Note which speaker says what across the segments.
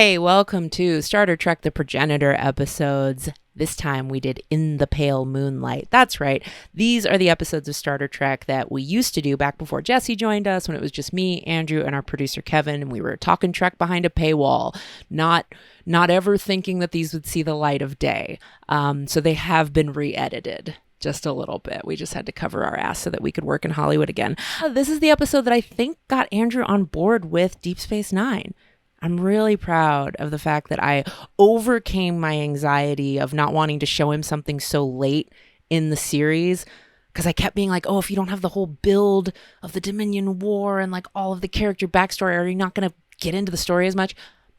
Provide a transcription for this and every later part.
Speaker 1: Hey, welcome to Starter Trek The Progenitor episodes. This time we did In the Pale Moonlight. That's right. These are the episodes of Starter Trek that we used to do back before Jesse joined us, when it was just me, Andrew, and our producer Kevin, and we were talking Trek behind a paywall, not ever thinking that these would see the light of day. So they have been re-edited. Just a little bit. We just had to cover our ass so that we could work in Hollywood again. This is the episode that I think got Andrew on board with Deep Space Nine. I'm really proud of the fact that I overcame my anxiety of not wanting to show him something so late in the series, because I kept being like, oh, if you don't have the whole build of the Dominion War and like all of the character backstory, are you not going to get into the story as much?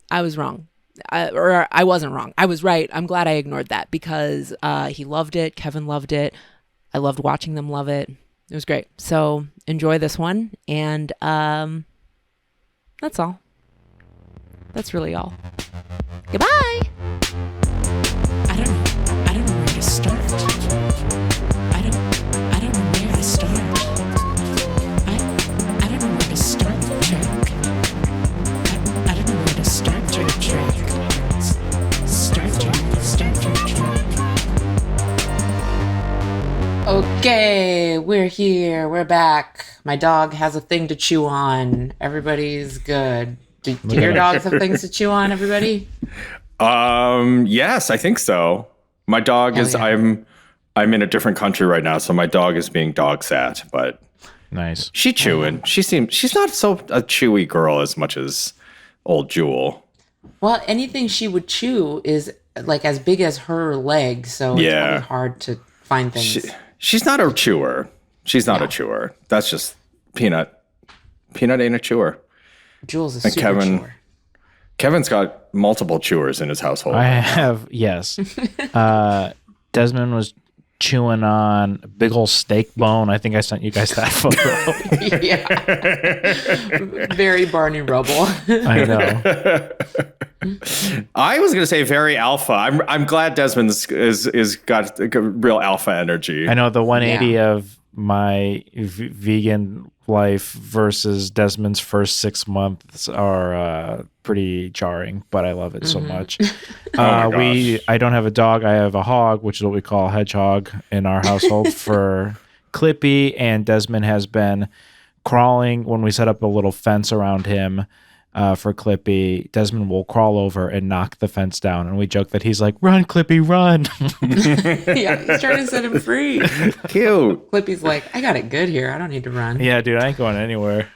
Speaker 1: I was wrong. I wasn't wrong. I was right. I'm glad I ignored that because he loved it. Kevin loved it. I loved watching them love it. It was great. So enjoy this one. And that's all. That's really all. Goodbye. I don't know where to start. I don't know where to start. I don't know where to start the Trek. I don't know where to start the Trek. Start Trek. Okay, we're here. We're back. My dog has a thing to chew on. Everybody's good. Do your dogs have things to chew on, everybody?
Speaker 2: Yes, I think so. My dog is, yeah. I'm in a different country right now, so my dog is being dog sat, but
Speaker 3: nice.
Speaker 2: She's chewing. She's not so a chewy girl as much as old Jewel.
Speaker 1: Well, anything she would chew is like as big as her leg, so it's really hard to find things.
Speaker 2: She's not a chewer. She's not a chewer. That's just Peanut. Peanut ain't a chewer.
Speaker 1: Jules is super chewer.
Speaker 2: Kevin's got multiple chewers in his household.
Speaker 3: I have, yes. Desmond was chewing on a big old steak bone. I think I sent you guys that photo.
Speaker 1: Yeah. Very Barney Rubble.
Speaker 3: I know.
Speaker 2: I was going to say very alpha. I'm glad Desmond is got real alpha energy.
Speaker 3: I know the 180 of my vegan life versus Desmond's first 6 months are pretty jarring, but I love it so much. I don't have a dog. I have a hog, which is what we call a hedgehog in our household for Clippy, and Desmond has been crawling when we set up a little fence around him. For Clippy, Desmond will crawl over and knock the fence down, and we joke that he's like, "Run, Clippy, run!"
Speaker 1: Yeah, he's trying to set him free.
Speaker 2: Cute.
Speaker 1: Clippy's like, "I got it good here. I don't need to run."
Speaker 3: Yeah, dude, I ain't going anywhere.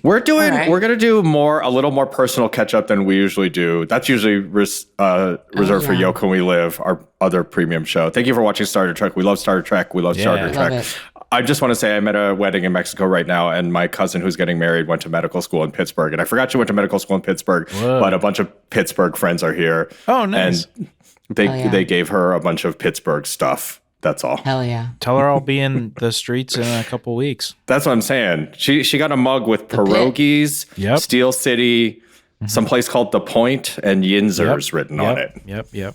Speaker 2: We're gonna do a little more personal catch up than we usually do. That's usually reserved for Yoko and We Live, our other premium show. Thank you for watching Starter Trek. We love Starter Trek. We love Starter Trek. I just want to say I'm at a wedding in Mexico right now, and my cousin who's getting married went to medical school in Pittsburgh. And I forgot she went to medical school in Pittsburgh, but a bunch of Pittsburgh friends are here.
Speaker 3: Oh, nice.
Speaker 2: And they gave her a bunch of Pittsburgh stuff. That's all.
Speaker 1: Hell yeah.
Speaker 3: Tell her I'll be in the streets in a couple weeks.
Speaker 2: That's what I'm saying. She got a mug with pierogies, Steel City, some place called The Point, and Yinzers written on it.
Speaker 3: Yep.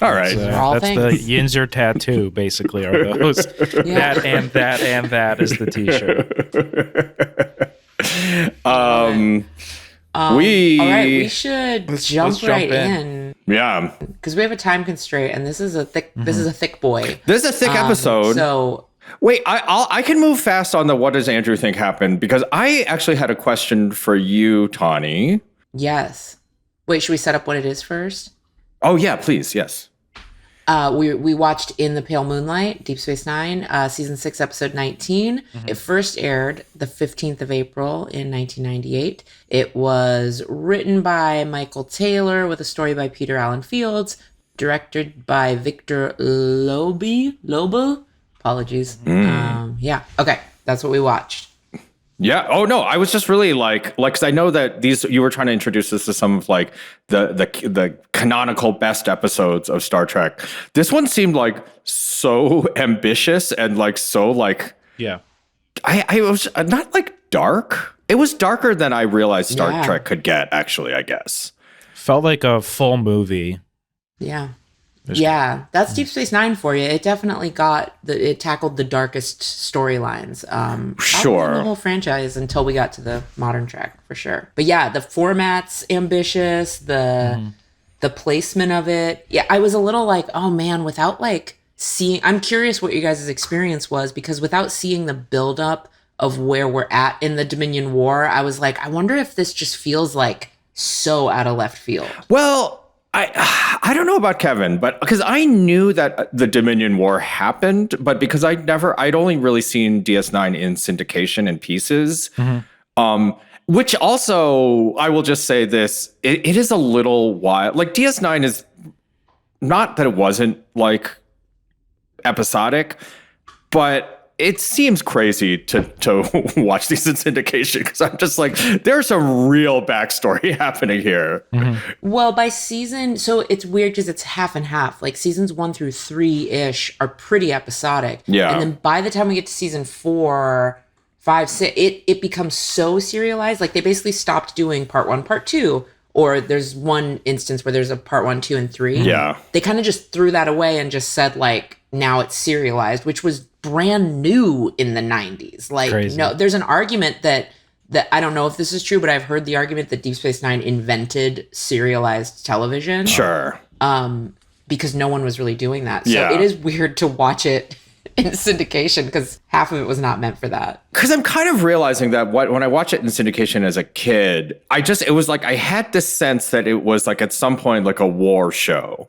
Speaker 2: All right.
Speaker 3: That's the Yinzer tattoo, basically, are those. That and that and that is the t-shirt.
Speaker 1: All right, we should jump right in.
Speaker 2: Yeah.
Speaker 1: Because we have a time constraint, and this is a thick boy.
Speaker 2: This is a thick episode.
Speaker 1: So
Speaker 2: wait, I can move fast on the what does Andrew think happened, because I actually had a question for you, Tawny.
Speaker 1: Yes. Wait, should we set up what it is first?
Speaker 2: Oh, yeah, please. Yes.
Speaker 1: We watched In the Pale Moonlight, Deep Space Nine, season 6, episode 19. It first aired the 15th of April in 1998. It was written by Michael Taylor with a story by Peter Allen Fields, directed by Victor Lobo. Apologies. Okay. That's what we watched.
Speaker 2: Yeah. Oh no, I was just really like, cause I know that you were trying to introduce this to some of like the canonical best episodes of Star Trek. This one seemed like so ambitious and like so like, I was not like dark. It was darker than I realized Star Trek could get, actually, I guess.
Speaker 3: Felt like a full movie.
Speaker 1: Yeah. Yeah, that's Deep Space Nine for you. It definitely it tackled the darkest storylines.
Speaker 2: Sure.
Speaker 1: The whole franchise until we got to the modern Trek, for sure. But yeah, the format's ambitious. The placement of it. Yeah, I was a little like, oh man, without like seeing. I'm curious what you guys' experience was, because without seeing the buildup of where we're at in the Dominion War, I was like, I wonder if this just feels like so out of left field.
Speaker 2: Well, I don't know about Kevin, but because I knew that the Dominion War happened, but because I'd only really seen DS9 in syndication in pieces, which also, I will just say this, it is a little wild. Like DS9 is not that it wasn't like episodic, but it seems crazy to watch these in syndication, because I'm just like, there's some real backstory happening here.
Speaker 1: Well, by season, so it's weird because it's half and half. Like seasons 1 through 3-ish are pretty episodic.
Speaker 2: Yeah.
Speaker 1: And then by the time we get to season 4, 5, 6, it becomes so serialized. Like they basically stopped doing part 1, part 2. Or there's one instance where there's a part 1, 2, and 3.
Speaker 2: Yeah.
Speaker 1: They kind of just threw that away and just said like, now it's serialized, which was brand new in the 90s. Like, crazy. No, there's an argument that I don't know if this is true, but I've heard the argument that Deep Space Nine invented serialized television.
Speaker 2: Sure.
Speaker 1: Because no one was really doing that. So it is weird to watch it in syndication, because half of it was not meant for that.
Speaker 2: Because I'm kind of realizing that when I watch it in syndication as a kid, it was like I had this sense that it was like at some point like a war show.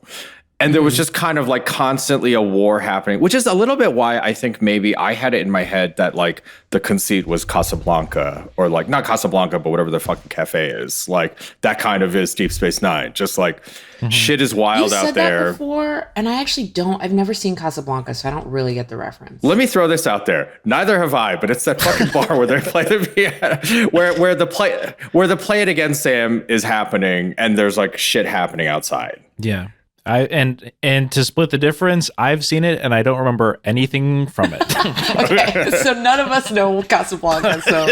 Speaker 2: And there was just kind of like constantly a war happening, which is a little bit why I think maybe I had it in my head that like the conceit was Casablanca, or like not Casablanca, but whatever the fucking cafe is. Like that kind of is Deep Space Nine. Just like shit is wild out there.
Speaker 1: You said that before, and I actually I've never seen Casablanca, so I don't really get the reference.
Speaker 2: Let me throw this out there. Neither have I, but it's that fucking bar where they play the piano, where the play it again, Sam, is happening, and there's like shit happening outside.
Speaker 3: Yeah. And to split the difference, I've seen it and I don't remember anything from it.
Speaker 1: Okay, so none of us know Casablanca. So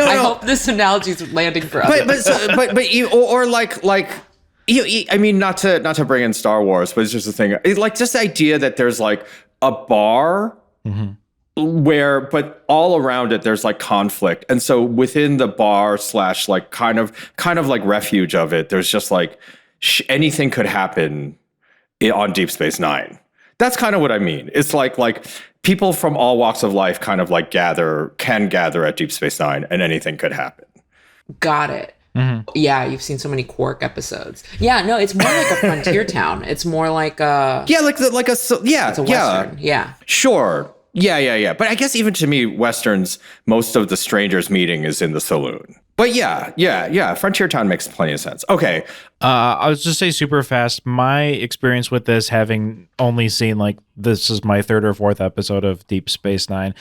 Speaker 1: I hope this analogy is landing for us.
Speaker 2: But you or like you. I mean, not to bring in Star Wars, but it's just a thing. Like just the idea that there's like a bar. But all around it, there's like conflict. And so within the bar / like kind of like refuge of it, there's just like anything could happen on Deep Space Nine. That's kind of what I mean. It's like people from all walks of life kind of like can gather at Deep Space Nine, and anything could happen.
Speaker 1: Got it. Yeah, you've seen so many Quark episodes. Yeah, no, it's more like a frontier town. It's more like a
Speaker 2: it's a
Speaker 1: Western. Yeah.
Speaker 2: Sure. Yeah. But I guess even to me, Westerns, most of the strangers meeting is in the saloon. But yeah. Frontier Town makes plenty of sense. Okay.
Speaker 3: I was just say super fast. My experience with this, having only seen like this is my 3rd or 4th episode of Deep Space Nine,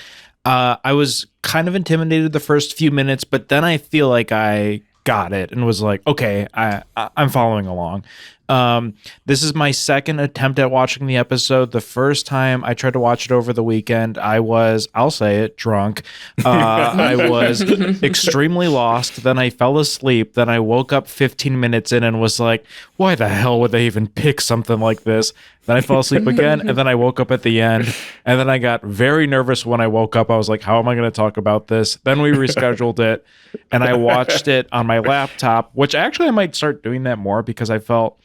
Speaker 3: I was kind of intimidated the first few minutes, but then I feel like I got it and was like, okay, I'm following along. This is my 2nd attempt at watching the episode. The first time I tried to watch it over the weekend, I was, I'll say it, drunk. I was extremely lost. Then I fell asleep. Then I woke up 15 minutes in and was like, why the hell would they even pick something like this? Then I fell asleep again, and then I woke up at the end, and then I got very nervous when I woke up. I was like, how am I going to talk about this? Then we rescheduled it, and I watched it on my laptop, which actually I might start doing that more, because I felt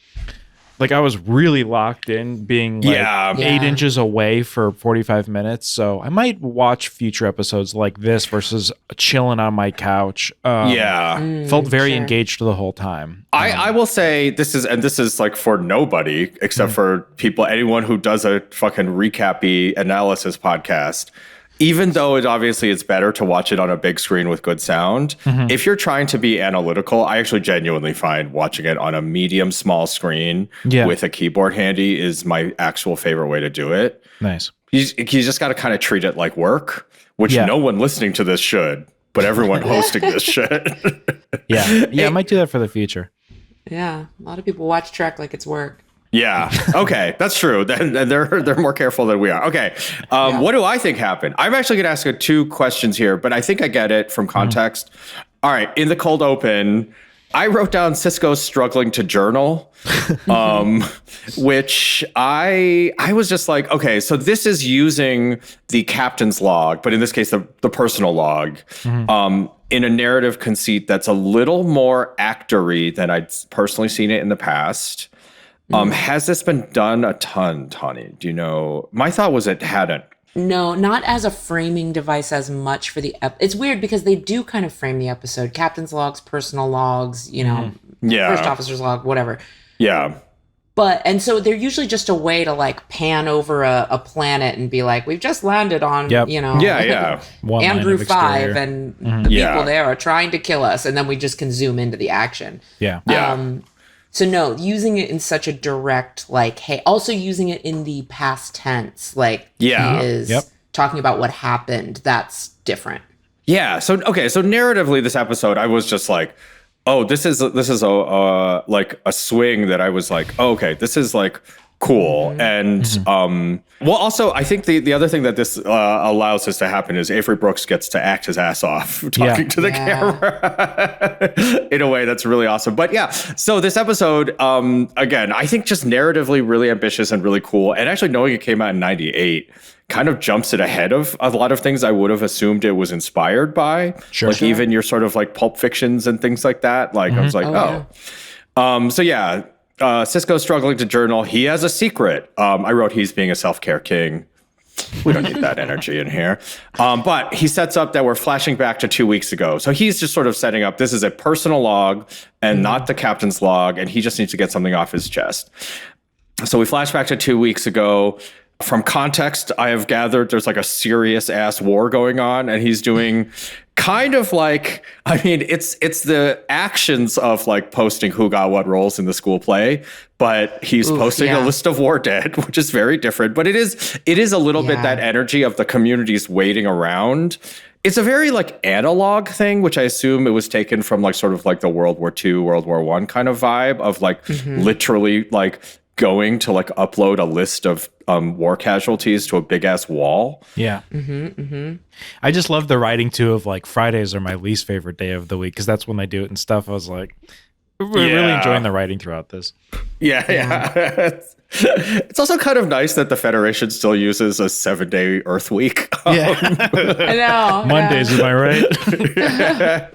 Speaker 3: like I was really locked in, being like 8 inches away for 45 minutes. So I might watch future episodes like this versus chilling on my couch. Felt very engaged the whole time.
Speaker 2: I will say this is like for nobody except for anyone who does a fucking recap-y analysis podcast. Even though it's better to watch it on a big screen with good sound, if you're trying to be analytical, I actually genuinely find watching it on a medium small screen with a keyboard handy is my actual favorite way to do it.
Speaker 3: Nice.
Speaker 2: You just got to kind of treat it like work, which no one listening to this should, but everyone hosting this should.
Speaker 3: I might do that for the future.
Speaker 1: Yeah, a lot of people watch Trek like it's work.
Speaker 2: Yeah. Okay. That's true. Then they're more careful than we are. Okay. What do I think happened? I'm actually going to ask 2 questions here, but I think I get it from context. All right. In the cold open, I wrote down Sisko struggling to journal, which I was just like, okay, so this is using the captain's log, but in this case, the personal log, in a narrative conceit that's a little more actory than I'd personally seen it in the past. Has this been done a ton, Tawny? Do you know? My thought was it hadn't.
Speaker 1: No, not as a framing device as much for the it's weird because they do kind of frame the episode. Captain's logs, personal logs, first officer's log, whatever.
Speaker 2: Yeah.
Speaker 1: But, and so they're usually just a way to like pan over a planet and be like, we've just landed on, Andrew 5 and the people there are trying to kill us. And then we just can zoom into the action.
Speaker 3: Yeah.
Speaker 1: So no, using it in such a direct, like, hey, also using it in the past tense, like he is talking about what happened. That's different.
Speaker 2: Yeah. So narratively, this episode, I was just like, oh, this is a like a swing that I was like, oh, okay, this is like cool. And well, also I think the other thing that this allows us to happen is Avery Brooks gets to act his ass off talking to the camera in a way that's really awesome. But yeah, so this episode, again, I think just narratively really ambitious and really cool. And actually knowing it came out in 98 kind of jumps it ahead of a lot of things I would have assumed it was inspired by. Even your sort of like Pulp Fictions and things like that. Like I was like, so yeah. Sisko struggling to journal. He has a secret. I wrote he's being a self-care king. We don't need that energy in here. But he sets up that we're flashing back to 2 weeks ago. So he's just sort of setting up, this is a personal log and not the captain's log. And he just needs to get something off his chest. So we flash back to 2 weeks ago. From context, I have gathered there's like a serious ass war going on, and he's doing kind of like, I mean, it's the actions of like posting who got what roles in the school play, but he's posting a list of war dead, which is very different. But it is a little bit that energy of the communities waiting around. It's a very like analog thing, which I assume it was taken from like sort of like the World War II, World War I kind of vibe of like literally like going to like upload a list of war casualties to a big ass wall.
Speaker 3: Yeah. I just love the writing too of like Fridays are my least favorite day of the week because that's when they do it and stuff. I was like, we're really enjoying the writing throughout this.
Speaker 2: Yeah. It's also kind of nice that the Federation still uses a 7-day Earth week.
Speaker 1: I know.
Speaker 3: Mondays, am I right?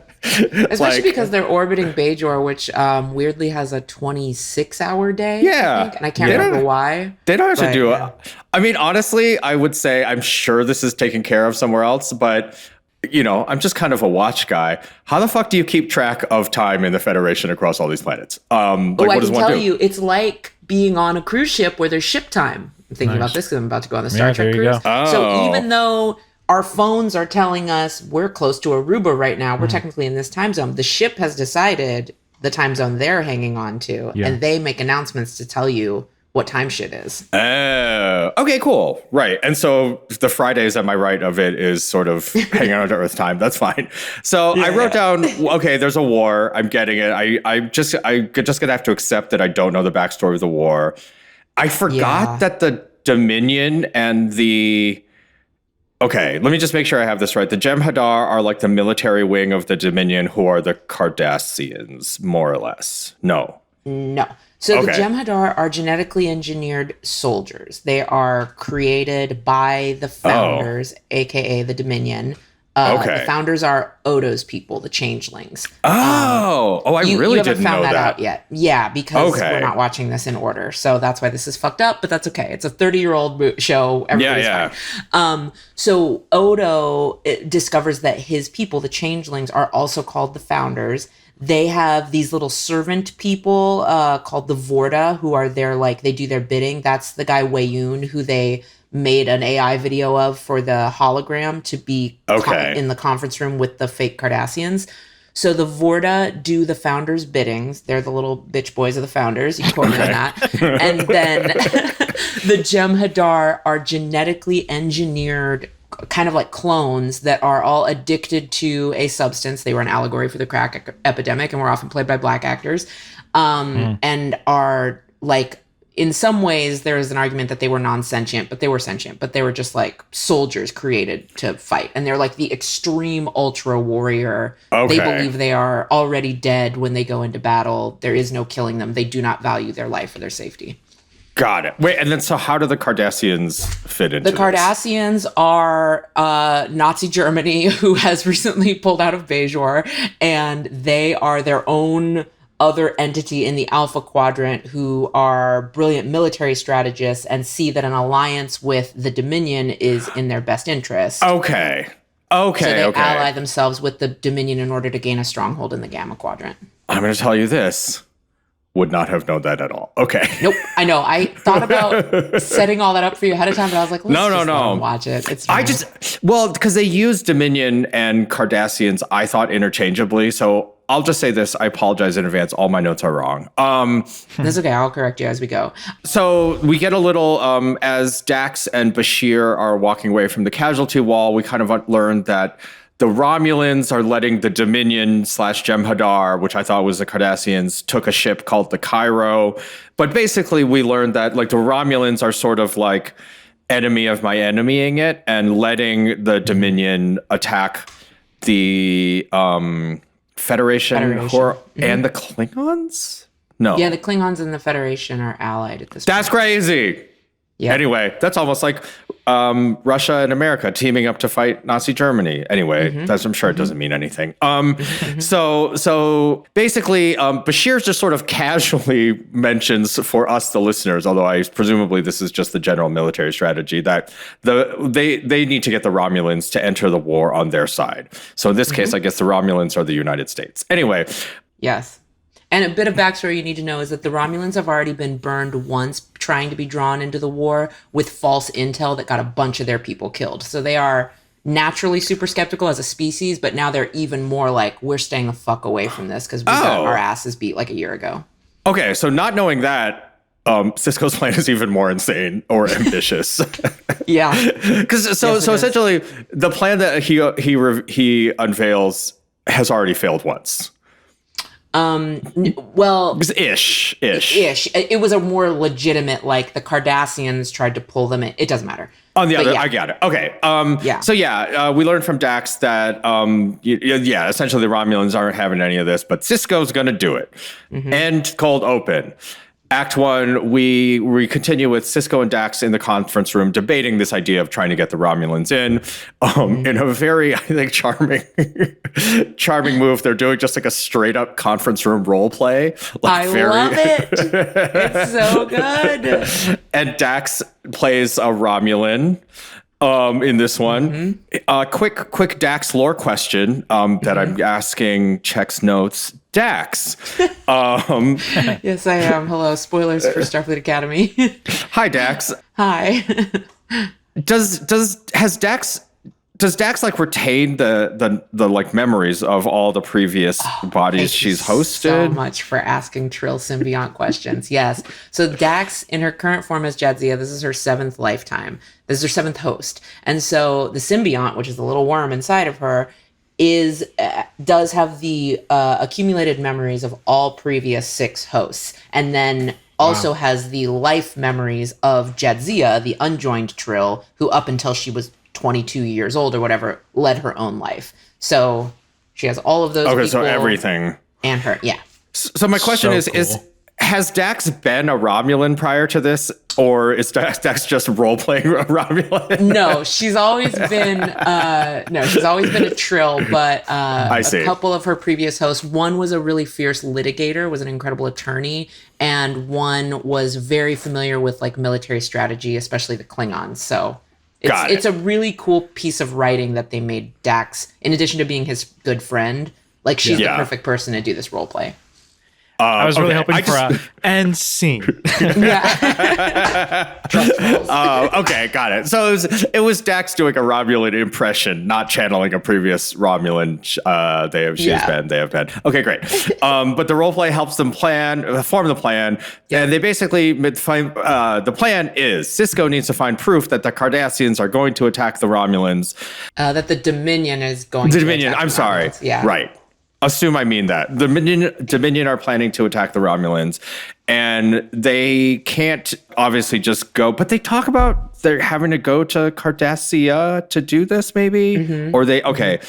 Speaker 1: Especially because they're orbiting Bajor, which weirdly has a 26-hour day.
Speaker 2: Yeah.
Speaker 1: I think, and I can't remember why.
Speaker 2: They don't have to do it. I mean, honestly, I would say I'm sure this is taken care of somewhere else, but I'm just kind of a watch guy. How the fuck do you keep track of time in the Federation across all these planets?
Speaker 1: I can tell you, it's like being on a cruise ship where there's ship time. I'm thinking about this because I'm about to go on the Star Trek cruise. So even though our phones are telling us we're close to Aruba right now, we're technically in this time zone, the ship has decided the time zone they're hanging on to, and they make announcements to tell you what time shit is.
Speaker 2: Okay, cool. Right. And so the Fridays, am I right, of it is sort of hanging on to Earth time. That's fine. So I wrote down, okay, there's a war. I'm getting it. I just gonna have to accept that I don't know the backstory of the war. I forgot that the Dominion and the... Okay, let me just make sure I have this right. The Jem'Hadar are like the military wing of the Dominion, who are the Cardassians, more or less. No.
Speaker 1: So the Jem'Hadar are genetically engineered soldiers. They are created by the founders, aka the Dominion. The founders are Odo's people, the changelings.
Speaker 2: I really didn't know that.
Speaker 1: You haven't found that out yet. Yeah, because we're not watching this in order. So that's why this is fucked up, but that's okay. It's a 30-year-old show. Everybody's fine. So Odo discovers that his people, the changelings, are also called the founders. They have these little servant people called the Vorta, who are their, like, they do their bidding. That's the guy Wayun, who they made an AI video of for the hologram to be in the conference room with the fake Cardassians. So the Vorta do the founders' biddings. They're the little bitch boys of the founders. You can quote me on that. And then the Jem'Hadar are genetically engineered kind of like clones that are all addicted to a substance. They were an allegory for the crack epidemic and were often played by black actors, and are like in some ways, there is an argument that they were non-sentient, but they were sentient. But they were just like soldiers created to fight. And they're like the extreme ultra warrior.
Speaker 2: Okay.
Speaker 1: They believe they are already dead when they go into battle. There is no killing them. They do not value their life or their safety.
Speaker 2: Got it. Wait, and then so how do the Cardassians fit into
Speaker 1: The Cardassians are Nazi Germany, who has recently pulled out of Bajor, and they are their own other entity in the Alpha Quadrant who are brilliant military strategists and see that an alliance with the Dominion is in their best interest.
Speaker 2: Okay.
Speaker 1: So they ally themselves with the Dominion in order to gain a stronghold in the Gamma Quadrant.
Speaker 2: I'm going to tell you this. Would not have known that at all. Okay.
Speaker 1: Nope. I know. I thought about setting all that up for you ahead of time, but I was like, let's just let them watch it. It's fine.
Speaker 2: Because they use Dominion and Cardassians, I thought interchangeably. So I'll just say this. I apologize in advance. All my notes are wrong.
Speaker 1: That's okay. I'll correct you as we go.
Speaker 2: So we get a little, as Dax and Bashir are walking away from the casualty wall, we kind of learned that the Romulans are letting the Dominion / Jem'Hadar, which I thought was the Cardassians, took a ship called the Cairo. But basically we learned that like the Romulans are sort of like enemy of my enemying it and letting the Dominion attack the Federation. And the Klingons? No.
Speaker 1: Yeah, the Klingons and the Federation are allied at this point.
Speaker 2: That's crazy.
Speaker 1: Yep.
Speaker 2: Anyway, that's almost like Russia and America teaming up to fight Nazi Germany. Anyway, I'm sure it doesn't mean anything. So basically, Bashir just sort of casually mentions for us, the listeners, although presumably this is just the general military strategy, that they need to get the Romulans to enter the war on their side. So in this case, I guess the Romulans are the United States. Anyway.
Speaker 1: Yes. And a bit of backstory you need to know is that the Romulans have already been burned once trying to be drawn into the war with false intel that got a bunch of their people killed. So they are naturally super skeptical as a species, but now they're even more like, we're staying the fuck away from this because we got our asses beat like a year ago.
Speaker 2: Okay, so not knowing that, Sisko's plan is even more insane or ambitious.
Speaker 1: Yeah.
Speaker 2: Because so essentially, the plan that he unveils has already failed once.
Speaker 1: Well,
Speaker 2: ish.
Speaker 1: It was a more legitimate, like the Cardassians tried to pull them in. It doesn't matter.
Speaker 2: On the other, I got it. Okay. So we learned from Dax that, essentially the Romulans aren't having any of this, but Sisko's going to do it. End cold open. Act 1, we continue with Sisko and Dax in the conference room debating this idea of trying to get the Romulans in a very, I think, charming move. They're doing just like a straight up conference room role play.
Speaker 1: Love it. It's so good.
Speaker 2: And Dax plays a Romulan in this one. Quick Dax lore question that I'm asking Check's Notes. Dax.
Speaker 1: Yes, I am. Hello. Spoilers for Starfleet Academy.
Speaker 2: Hi, Dax.
Speaker 1: Hi.
Speaker 2: Does Dax like retain the like memories of all the previous bodies she's hosted?
Speaker 1: So much for asking Trill symbiont questions. Yes. So Dax, in her current form as Jadzia, this is her 7th lifetime. This is her 7th host, and so the symbiont, which is the little worm inside of her, does have the accumulated memories of all previous 6 hosts, and then also has the life memories of Jadzia, the unjoined Trill, who up until she was 22 years old or whatever, led her own life. So she has all of those people.
Speaker 2: So everything.
Speaker 1: And her, yeah.
Speaker 2: So my question is has Dax been a Romulan prior to this, or is Dax just role-playing a Romulan?
Speaker 1: No, she's always been a Trill, but a couple of her previous hosts, one was a really fierce litigator, was an incredible attorney, and one was very familiar with like military strategy, especially the Klingons. So it's a really cool piece of writing that they made Dax, in addition to being his good friend, like she's the perfect person to do this role play.
Speaker 3: I was really hoping for an end scene.
Speaker 1: Yeah.
Speaker 2: Okay, got it. So it was Dax doing a Romulan impression, not channeling a previous Romulan. They have been. Okay, great. But the roleplay helps them form the plan. Yeah. And they basically find the plan is Sisko needs to find proof that the Cardassians are going to attack the Romulans.
Speaker 1: That the Dominion is going to attack
Speaker 2: I'm sorry.
Speaker 1: Romulans. Yeah.
Speaker 2: Right. Assume I mean that. The Dominion are planning to attack the Romulans, and they can't obviously just go, but they talk about they're having to go to Cardassia to do this, maybe? Or they, okay.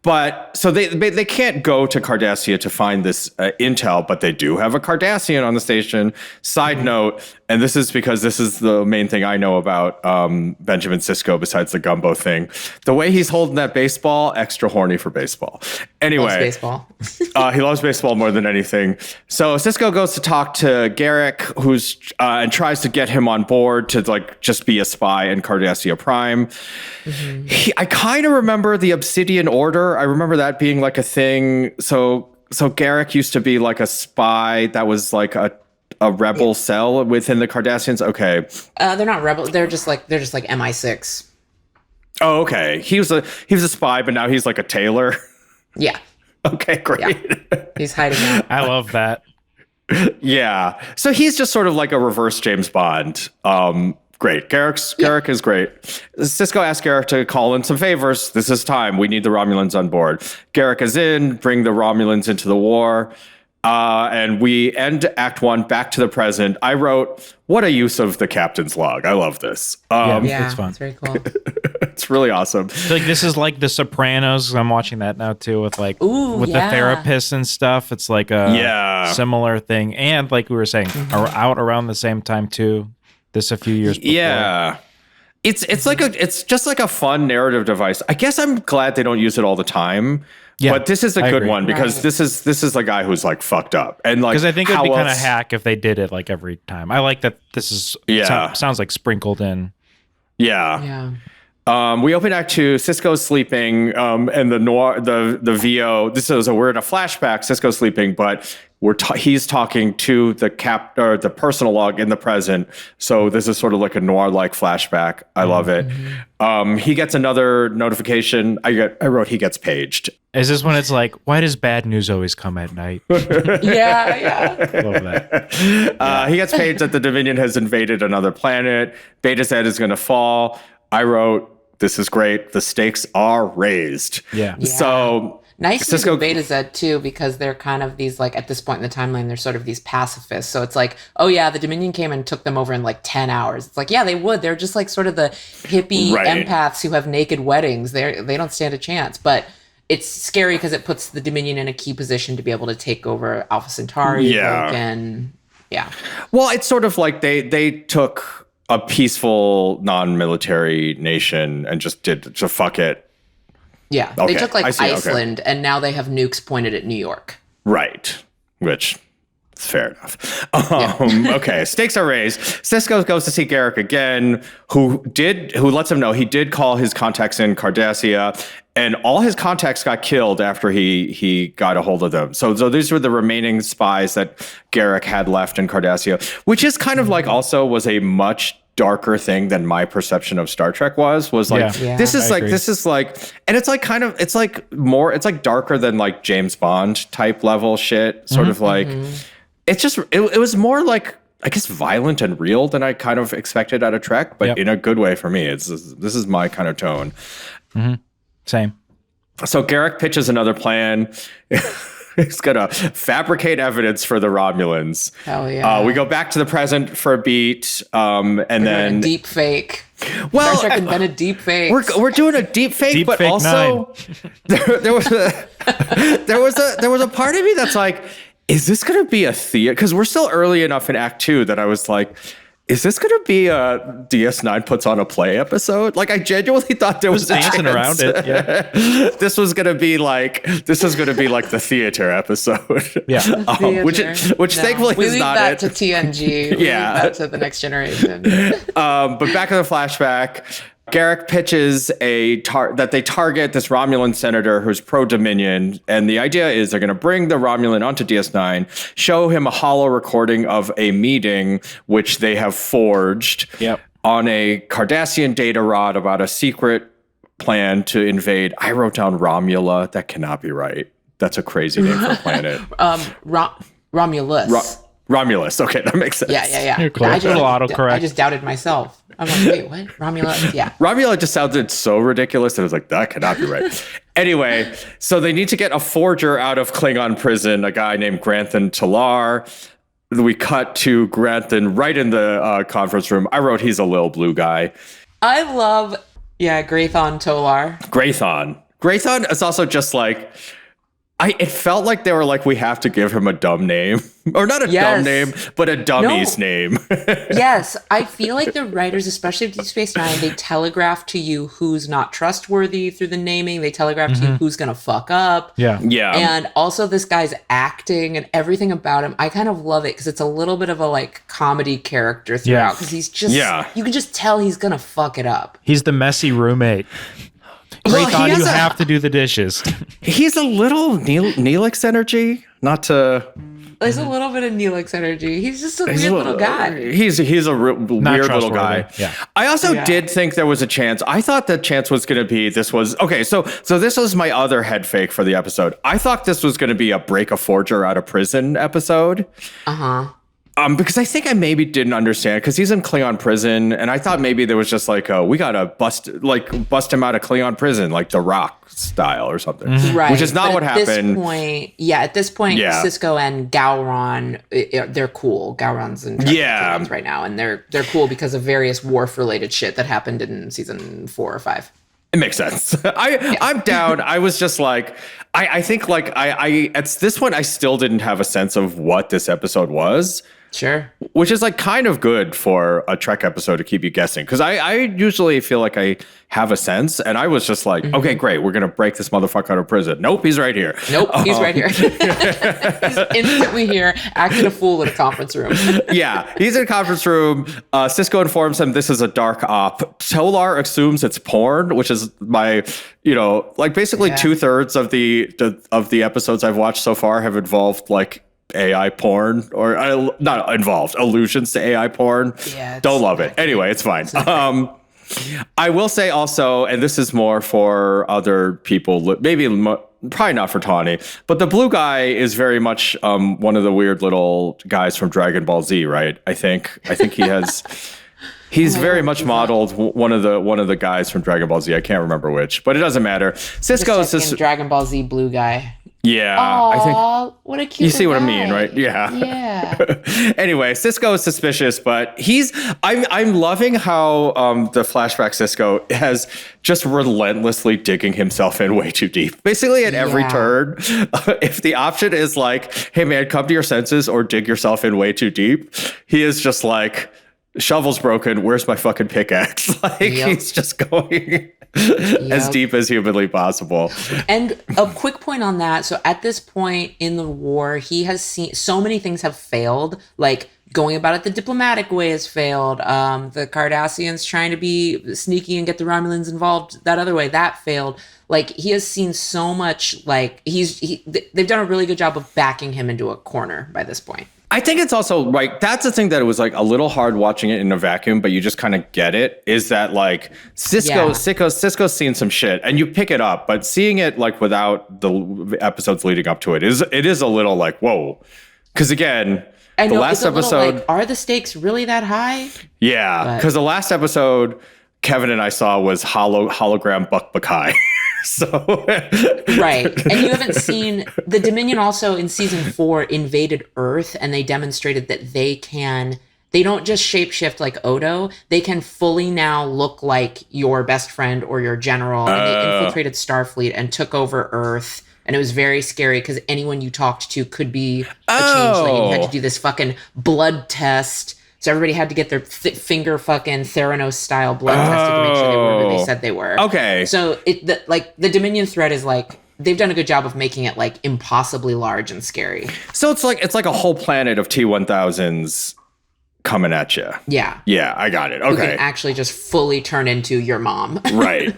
Speaker 2: But so they can't go to Cardassia to find this intel, but they do have a Cardassian on the station. Side note, and this is because this is the main thing I know about Benjamin Sisko besides the gumbo thing. The way he's holding that baseball, extra horny for baseball. Anyway,
Speaker 1: loves baseball.
Speaker 2: He loves baseball more than anything. So Sisko goes to talk to Garrick, who's and tries to get him on board to like just be a spy in Cardassia Prime. I kind of remember the Obsidian Order. I remember that being like a thing. So Garrick used to be like a spy that was like a rebel cell within the Cardassians. Okay.
Speaker 1: They're not rebels. They're just like MI6.
Speaker 2: Oh, okay. He was a spy, but now he's like a tailor.
Speaker 1: Yeah.
Speaker 2: Okay, great.
Speaker 1: Yeah. He's hiding out.
Speaker 3: I love that.
Speaker 2: Yeah. So he's just sort of like a reverse James Bond. Great. Garrick is great. Sisko asks Garrick to call in some favors. This is time. We need the Romulans on board. Garrick is in, bring the Romulans into the war. And we end Act 1 back to the present. I wrote, what a use of the captain's log. I love this.
Speaker 3: It's fun.
Speaker 1: It's very cool.
Speaker 2: It's really awesome.
Speaker 3: Like this is like The Sopranos. I'm watching that now too with like the therapist and stuff. It's like a similar thing. And like we were saying, are out around the same time too. This a few years before.
Speaker 2: Yeah. It's just like a fun narrative device. I guess I'm glad they don't use it all the time. Yeah, but this is a good one because this is a guy who's like fucked up and like,
Speaker 3: because I think it'd be kind of hack if they did it like every time. I like that this is sounds like sprinkled in.
Speaker 2: Yeah. We open Act 2. Sisko's sleeping, and the VO. We're in a flashback. Sisko's sleeping, but he's talking to the personal log in the present. So this is sort of like a noir-like flashback. I love it. He gets another notification. I wrote he gets paged.
Speaker 3: Is this when it's like, why does bad news always come at night?
Speaker 1: Yeah.
Speaker 3: Love that.
Speaker 2: He gets paged that the Dominion has invaded another planet. Beta Z is going to fall. I wrote, this is great. The stakes are raised.
Speaker 3: Yeah.
Speaker 2: So
Speaker 1: nice to see Beta Z too, because they're kind of these like at this point in the timeline, they're sort of these pacifists. So it's like, oh yeah, the Dominion came and took them over in like 10 hours. It's like, yeah, they would. They're just like sort of the hippie empaths who have naked weddings. They don't stand a chance. But it's scary because it puts the Dominion in a key position to be able to take over Alpha Centauri.
Speaker 2: Well, it's sort of like they took a peaceful non-military nation and just fuck it.
Speaker 1: Yeah,
Speaker 2: okay.
Speaker 1: They took like Iceland, and now they have nukes pointed at New York.
Speaker 2: Right, which is fair enough. Okay, stakes are raised. Sisko goes to see Garrick again, who lets him know he did call his contacts in Cardassia, and all his contacts got killed after he got a hold of them. So these were the remaining spies that Garrick had left in Cardassia, which is kind of like also was a much darker thing than my perception of Star Trek was like this is like and it's like kind of it's like darker than like James Bond type level shit, sort of like it's just it was more like I guess violent and real than I kind of expected out of Trek, but in a good way for me. This is my kind of tone.
Speaker 3: Same.
Speaker 2: So Garrick pitches another plan. He's gonna fabricate evidence for the Romulans.
Speaker 1: Hell yeah!
Speaker 2: We go back to the present for a beat, and then
Speaker 1: deep fake.
Speaker 2: Well,
Speaker 1: Star Trek invented deep fake.
Speaker 2: We're doing a deep fake, but
Speaker 3: fake
Speaker 2: also there was a part of me that's like, is this gonna be a theater? Because we're still early enough in Act 2 that I was like, is this going to be a DS9 puts on a play episode? Like, I genuinely thought there was a
Speaker 3: dancing around it. Yeah.
Speaker 2: This was going to be like the theater episode.
Speaker 3: Yeah.
Speaker 2: Which thankfully
Speaker 1: we
Speaker 2: is not
Speaker 1: that
Speaker 2: it.
Speaker 1: to TNG. We leave that to the next generation.
Speaker 2: But back to the flashback. Garrick pitches that they target this Romulan senator who's pro-Dominion, and the idea is they're going to bring the Romulan onto DS9, show him a hollow recording of a meeting which they have forged on a Cardassian data rod about a secret plan to invade. I wrote down Romula. That cannot be right. That's a crazy name for a planet.
Speaker 1: Romulus.
Speaker 2: Romulus. Okay, that makes sense.
Speaker 1: Yeah.
Speaker 3: You're close. I
Speaker 1: just doubted myself. I'm like, wait, what? Romulus? Yeah.
Speaker 2: Romula just sounded so ridiculous that I was like, that cannot be right. Anyway, so they need to get a forger out of Klingon prison, a guy named Granthan Talar. We cut to Granthan right in the conference room. I wrote he's a little blue guy.
Speaker 1: I love, Grathon Tolar.
Speaker 2: Grathon is also just like, it felt like they were like, we have to give him a dumb name. Or not a dumb name, but a dummy's name.
Speaker 1: Yes, I feel like the writers, especially of Deep Space Nine, they telegraph to you who's not trustworthy through the naming. They telegraph to you who's going to fuck up.
Speaker 3: Yeah.
Speaker 1: And also this guy's acting and everything about him. I kind of love it because it's a little bit of a like comedy character throughout. Because he's just, you can just tell he's going to fuck it up.
Speaker 3: He's the messy roommate. Grathon, you have to do the dishes.
Speaker 2: He's a little Neelix energy, not to...
Speaker 1: There's a little bit of Neelix energy. He's just a weird little guy.
Speaker 2: He's a weird little guy.
Speaker 3: Yeah.
Speaker 2: I also did think there was a chance. I thought the chance was going to be this was... Okay, so this was my other head fake for the episode. I thought this was going to be a break a forger out of prison episode.
Speaker 1: Uh-huh.
Speaker 2: Because I think I maybe didn't understand because he's in Klingon prison, and I thought maybe there was just like we gotta bust him out of Klingon prison, like The Rock style or something,
Speaker 1: right?
Speaker 2: Which is not what happened.
Speaker 1: At this point, Sisko and Gowron, they're cool. Gowron's in Klingons right now, and they're cool because of various Worf-related shit that happened in season 4 or 5.
Speaker 2: It makes sense. I'm down. I was just like, I think like I at this point I still didn't have a sense of what this episode was.
Speaker 1: Sure.
Speaker 2: Which is like kind of good for a Trek episode to keep you guessing. Because I usually feel like I have a sense. And I was just like, okay, great. We're going to break this motherfucker out of prison. Nope, he's right here.
Speaker 1: He's right here. He's instantly here, acting a fool in a conference room.
Speaker 2: He's in a conference room. Sisko informs him this is a dark op. Tolar assumes it's porn, which is my, basically 2/3 of the episodes I've watched so far have involved like AI porn or not involved allusions to AI porn. Don't love it. Anyway, it's fine. I will say also, and this is more for other people, probably not for Tawny, but the blue guy is very much one of the weird little guys from Dragon Ball Z, right? I think he has. He's very much modeled one of the guys from Dragon Ball Z. I can't remember which, but it doesn't matter. Sisko is this
Speaker 1: Dragon Ball Z blue guy.
Speaker 2: Yeah,
Speaker 1: aww, I think what a cute.
Speaker 2: You see
Speaker 1: guy.
Speaker 2: what I mean, right? Yeah. Anyway, Sisko is suspicious, but I'm loving how the flashback Sisko has just relentlessly digging himself in way too deep. Basically, at every turn, if the option is like, "Hey man, come to your senses," or dig yourself in way too deep, he is just like, "Shovel's broken. Where's my fucking pickaxe?" He's just going as deep as humanly possible.
Speaker 1: And a quick point on that. So at this point in the war, he has seen so many things have failed. Like going about it the diplomatic way has failed. The Cardassians trying to be sneaky and get the Romulans involved that other way, that failed. Like he has seen so much. Like they've done a really good job of backing him into a corner by this point.
Speaker 2: I think it's also like that's the thing that it was like a little hard watching it in a vacuum, but you just kind of get it. Is that like Sisko's seen some shit, and you pick it up, but seeing it like without the episodes leading up to it is a little like whoa, because again, the last episode,
Speaker 1: like, are the stakes really that high?
Speaker 2: Yeah, because the last episode Kevin and I saw was hologram Buck Bakai. So
Speaker 1: right, and you haven't seen the Dominion also in season 4 invaded Earth, and they demonstrated that they don't just shapeshift like Odo, they can fully now look like your best friend or your general, and they infiltrated Starfleet and took over Earth. And it was very scary because anyone you talked to could be a changeling. And you had to do this fucking blood test. So everybody had to get their finger fucking Theranos style blood tested to make sure they were who they said they were.
Speaker 2: Okay.
Speaker 1: So the Dominion threat is like they've done a good job of making it like impossibly large and scary.
Speaker 2: So it's like a whole planet of T-1000s coming at you.
Speaker 1: Yeah.
Speaker 2: Yeah, I got it. Okay.
Speaker 1: Who can actually just fully turn into your mom.
Speaker 2: Right.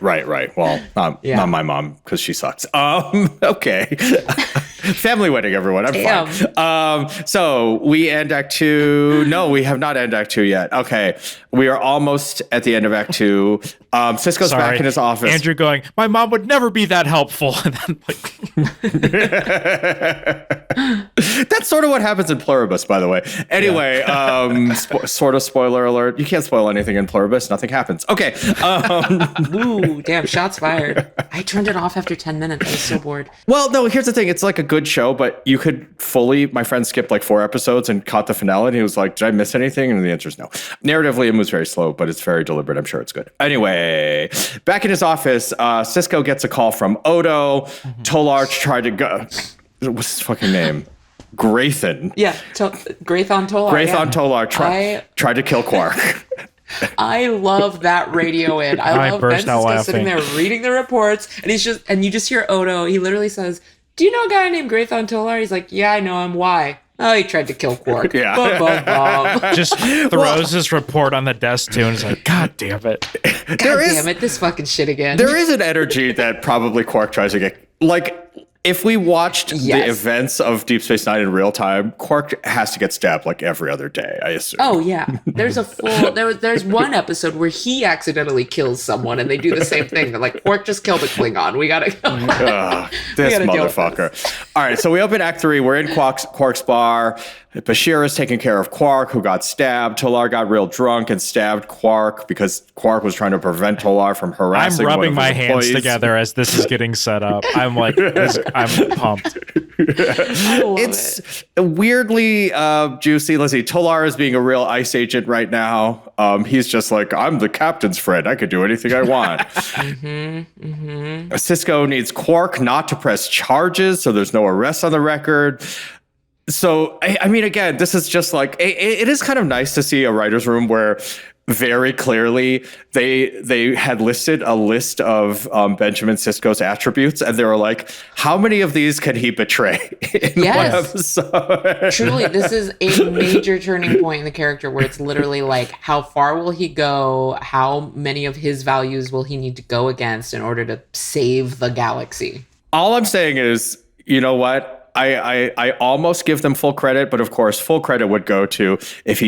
Speaker 2: Well, not my mom because she sucks. Okay. Family wedding, everyone. I'm fine. So we end Act 2. No, we have not end Act 2 yet. Okay. We are almost at the end of Act 2. Sisko's back in his office.
Speaker 3: Andrew going, my mom would never be that helpful. And then
Speaker 2: That's sort of what happens in Pluribus, by the way. Anyway, sort of spoiler alert. You can't spoil anything in Pluribus. Nothing happens. Okay.
Speaker 1: Ooh, damn, shots fired. I turned it off after 10 minutes. I was so bored.
Speaker 2: Well, no, here's the thing. It's like a good show, but you could my friend skipped like 4 episodes and caught the finale, and he was like, did I miss anything? And the answer is no. Narratively, it moves very slow, but it's very deliberate. I'm sure it's good. Anyway, back in his office, Sisko gets a call from Odo. Tolar tried to go... What's his fucking name? Graython.
Speaker 1: Yeah, Graython Tolar.
Speaker 2: Graython Tolar tried to kill Quark.
Speaker 1: I love that radio in. I love Ben Sisko sitting there reading the reports, and you just hear Odo. He literally says, "Do you know a guy named Graython Tolar?" He's like, "Yeah, I know him. Why?" "Oh, he tried to kill Quark."
Speaker 2: Yeah.
Speaker 1: Bum, bum, bum.
Speaker 3: Just throws his report on the desk too, and is like, "God damn it!
Speaker 1: God damn it! This fucking shit again."
Speaker 2: There is an energy that probably Quark tries to get like. If we watched the events of Deep Space Nine in real time, Quark has to get stabbed like every other day, I assume.
Speaker 1: Oh yeah, there's there's one episode where he accidentally kills someone, and they do the same thing. They're like, Quark just killed a Klingon. We gotta go.
Speaker 2: This motherfucker. All right, so we open Act 3. We're in Quark's bar. Bashir is taking care of Quark, who got stabbed. Tolar got real drunk and stabbed Quark because Quark was trying to prevent Tolar from harassing.
Speaker 3: I'm rubbing my
Speaker 2: employees.
Speaker 3: hands together as this is getting set up. I'm like, I'm pumped.
Speaker 2: It's weirdly juicy. Let's see. Tolar is being a real ICE agent right now. He's just like, I'm the captain's friend. I could do anything I want. Sisko needs Quark not to press charges, so there's no arrests on the record. So, I mean, again, this is just like, it is kind of nice to see a writer's room where very clearly they had listed a list of Benjamin Sisko's attributes, and they were like, how many of these can he betray in one episode?
Speaker 1: Truly, this is a major turning point in the character where it's literally like, how far will he go? How many of his values will he need to go against in order to save the galaxy?
Speaker 2: All I'm saying is, you know what? I almost give them full credit, but of course, full credit would go to if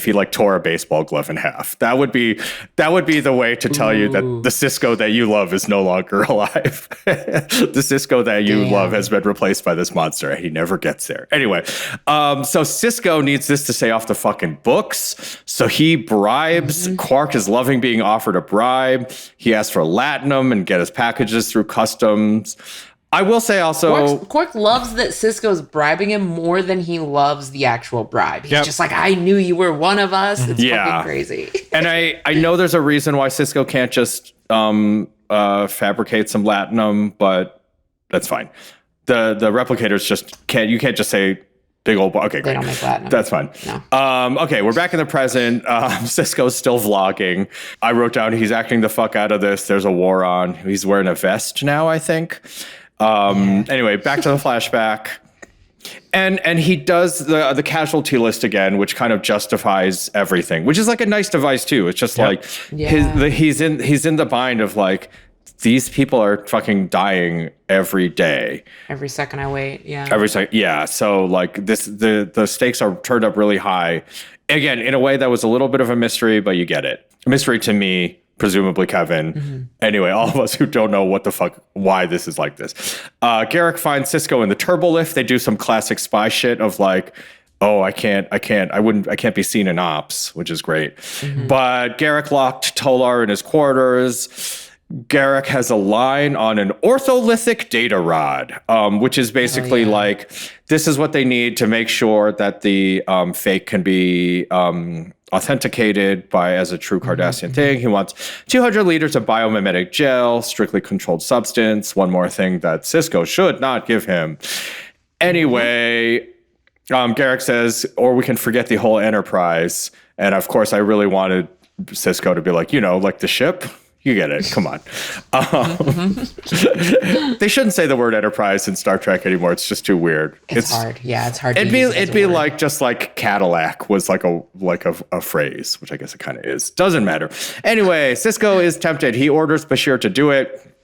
Speaker 2: he like tore a baseball glove in half. That would be the way to tell you that the Sisko that you love is no longer alive. The Sisko that you love has been replaced by this monster, and he never gets there. Anyway, so Sisko needs this to stay off the fucking books. So he bribes. Quark is loving being offered a bribe. He asks for latinum and get his packages through customs. I will say also...
Speaker 1: Quark loves that Sisko's bribing him more than he loves the actual bribe. He's just like, I knew you were one of us. It's fucking crazy.
Speaker 2: And I know there's a reason why Sisko can't just fabricate some latinum, but that's fine. The replicators just can't... You can't just say... Big old... Okay, great.
Speaker 1: They don't make latinum.
Speaker 2: That's fine.
Speaker 1: No.
Speaker 2: Okay, we're back in the present. Sisko's still vlogging. I wrote down he's acting the fuck out of this. There's a war on. He's wearing a vest now, I think. Anyway, back to the flashback. And he does the casualty list again, which kind of justifies everything, which is like a nice device too. It's just like he's in the bind of like, these people are fucking dying every day.
Speaker 1: Every second I wait,
Speaker 2: Every second, yeah. So like the stakes are turned up really high. Again, in a way that was a little bit of a mystery, but you get it. A mystery to me, presumably Kevin. Anyway, all of us who don't know what the fuck, why this is like this. Garak finds Sisko in the turbo lift. They do some classic spy shit of like, oh, I can't be seen in ops, which is great. But Garak locked Tolar in his quarters. Garak has a line on an ortholithic data rod, which is basically like, this is what they need to make sure that the fake can be authenticated as a true Cardassian thing. He wants 200 liters of biomimetic gel, strictly controlled substance. One more thing that Sisko should not give him. Anyway, Garak says, or we can forget the whole Enterprise. And of course, I really wanted Sisko to be like, like the ship. You get it. Come on. They shouldn't say the word Enterprise in Star Trek anymore. It's just too weird.
Speaker 1: It's hard. Yeah, it's hard.
Speaker 2: It'd be like just like Cadillac was like a phrase, which I guess it kind of is. Doesn't matter. Anyway, Sisko is tempted. He orders Bashir to do it.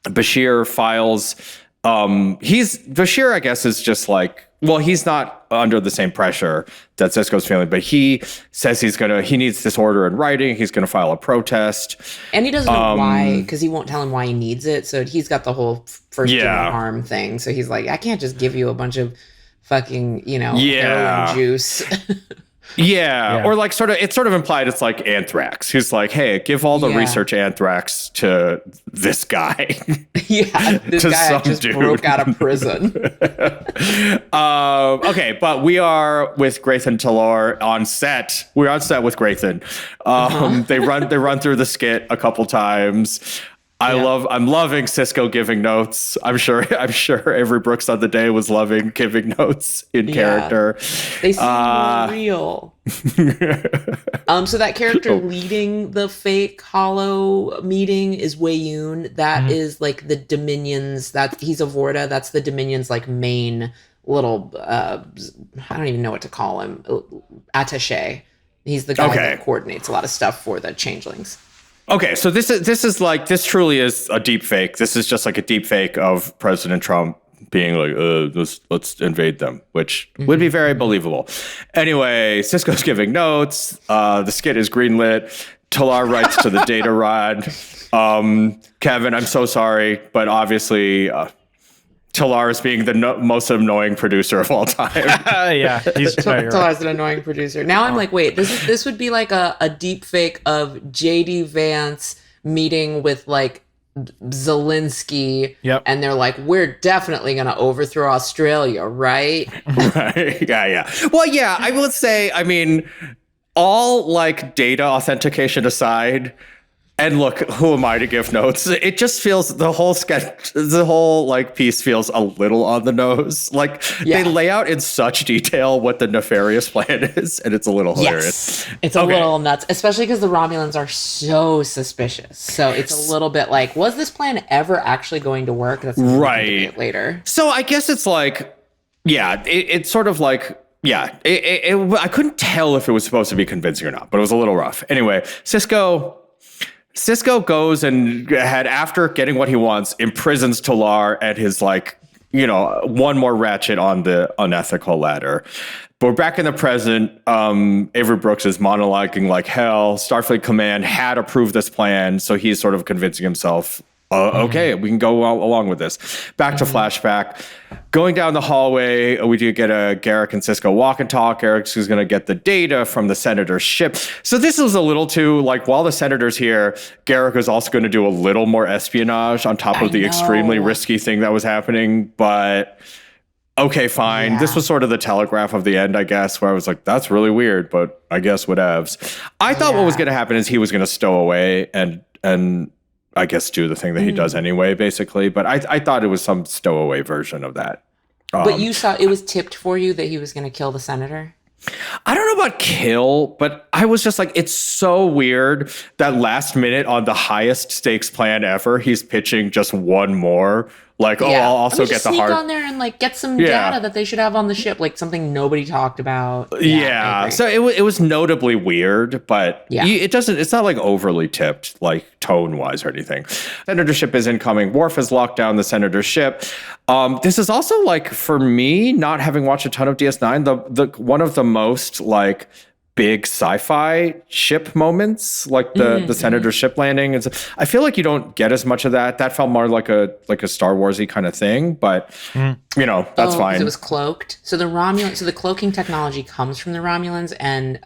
Speaker 2: Bashir files. Bashir, I guess, is just like, well, he's not under the same pressure that Sisko's feeling, but he says he needs this order in writing. He's going to file a protest.
Speaker 1: And he doesn't know why, because he won't tell him why he needs it. So he's got the whole first human harm thing. So he's like, I can't just give you a bunch of fucking, heroin juice.
Speaker 2: Yeah. Or like it's sort of implied it's like anthrax. He's like, hey, give all the research anthrax to this guy.
Speaker 1: This guy just broke out of prison.
Speaker 2: Okay, but we are with Grayson Talar on set. We're on set with Grayson. They run through the skit a couple times. I'm loving Sisko giving notes. I'm sure Avery Brooks on the day was loving giving notes in character.
Speaker 1: They seem more real. So that character leading the fake hollow meeting is Wei Yun. That is like the Dominion's. He's a Vorta. That's the Dominion's like main little. I don't even know what to call him. Attaché. He's the guy that coordinates a lot of stuff for the changelings.
Speaker 2: Okay, so this truly is a deep fake. This is just like a deep fake of President Trump being like, let's invade them, which would be very believable. Anyway, Sisko's giving notes. The skit is greenlit. Talar writes to the data rod. Kevin, I'm so sorry, but obviously Talar is being the most annoying producer of all time.
Speaker 1: Talar's an annoying producer. Now I'm like, wait, this would be like a deep fake of JD Vance meeting with like Zelensky.
Speaker 3: Yep.
Speaker 1: And they're like, we're definitely going to overthrow Australia, right?
Speaker 2: Right. Yeah. Well, yeah, I would say, I mean, all like data authentication aside, and look, who am I to give notes? It just feels the whole like piece feels a little on the nose. Like they lay out in such detail what the nefarious plan is, and it's a little hilarious.
Speaker 1: It's a little nuts, especially because the Romulans are so suspicious. So it's a little bit like, was this plan ever actually going to work? That's right later.
Speaker 2: So I guess it's like, it's sort of like. Yeah, I couldn't tell if it was supposed to be convincing or not, but it was a little rough. Anyway, Sisko goes and after getting what he wants, imprisons Talar and his one more ratchet on the unethical ladder. But we're back in the present. Avery Brooks is monologuing like hell. Starfleet Command had approved this plan, so he's sort of convincing himself, okay, we can go along with this. Back to flashback. Going down the hallway, we do get a Garrick and Sisko walk and talk. Garrick's who's going to get the data from the senator's ship. So this is a little too, like, while the senator's here, Garrick is also going to do a little more espionage on top of the extremely risky thing that was happening. But okay, fine. Yeah. This was sort of the telegraph of the end, I guess, where I was like, that's really weird, but I guess whatevs. I thought what was going to happen is he was going to stow away and I guess do the thing that he does anyway, basically. But I thought it was some stowaway version of that.
Speaker 1: But you saw it was tipped for you that he was going to kill the senator?
Speaker 2: I don't know about kill, but I was just like, it's so weird that last minute on the highest stakes plan ever, he's pitching just one more. Like, I'll also get the heart.
Speaker 1: On there and like get some data that they should have on the ship, like something nobody talked about.
Speaker 2: Yeah. So it was notably weird, but it's not like overly tipped, like tone wise or anything. Senator ship is incoming. Worf has locked down the senator's ship. This is also like, for me, not having watched a ton of DS9, the one of the most like big sci-fi ship moments, like the senator ship landing. I feel like you don't get as much of that. That felt more like a Star Warsy kind of thing, but that's fine.
Speaker 1: It was cloaked. So the cloaking technology comes from the Romulans, and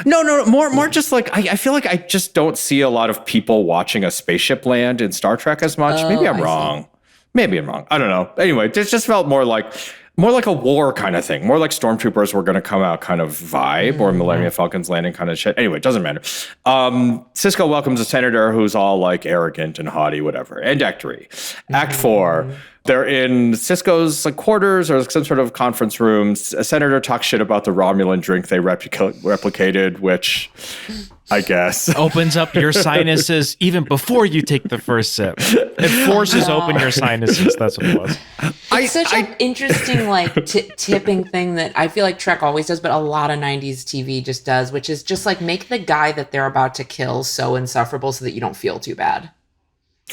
Speaker 2: no, more just like I feel like I just don't see a lot of people watching a spaceship land in Star Trek as much. Maybe I'm wrong. Maybe I'm wrong. I don't know. Anyway, it just felt more like a war kind of thing, more like stormtroopers were going to come out kind of vibe, or Millennium Falcon's landing kind of shit. Anyway, it doesn't matter. Sisko welcomes a senator who's all like arrogant and haughty, whatever. And Act 3. Act 4. They're in Sisko's like quarters or some sort of conference rooms. A senator talks shit about the Romulan drink they replicated, which I guess
Speaker 3: opens up your sinuses even before you take the first sip. It forces open your sinuses. That's what it was.
Speaker 1: It's such an interesting like tipping thing that I feel like Trek always does, but a lot of 90s TV just does, which is just like make the guy that they're about to kill so insufferable so that you don't feel too bad.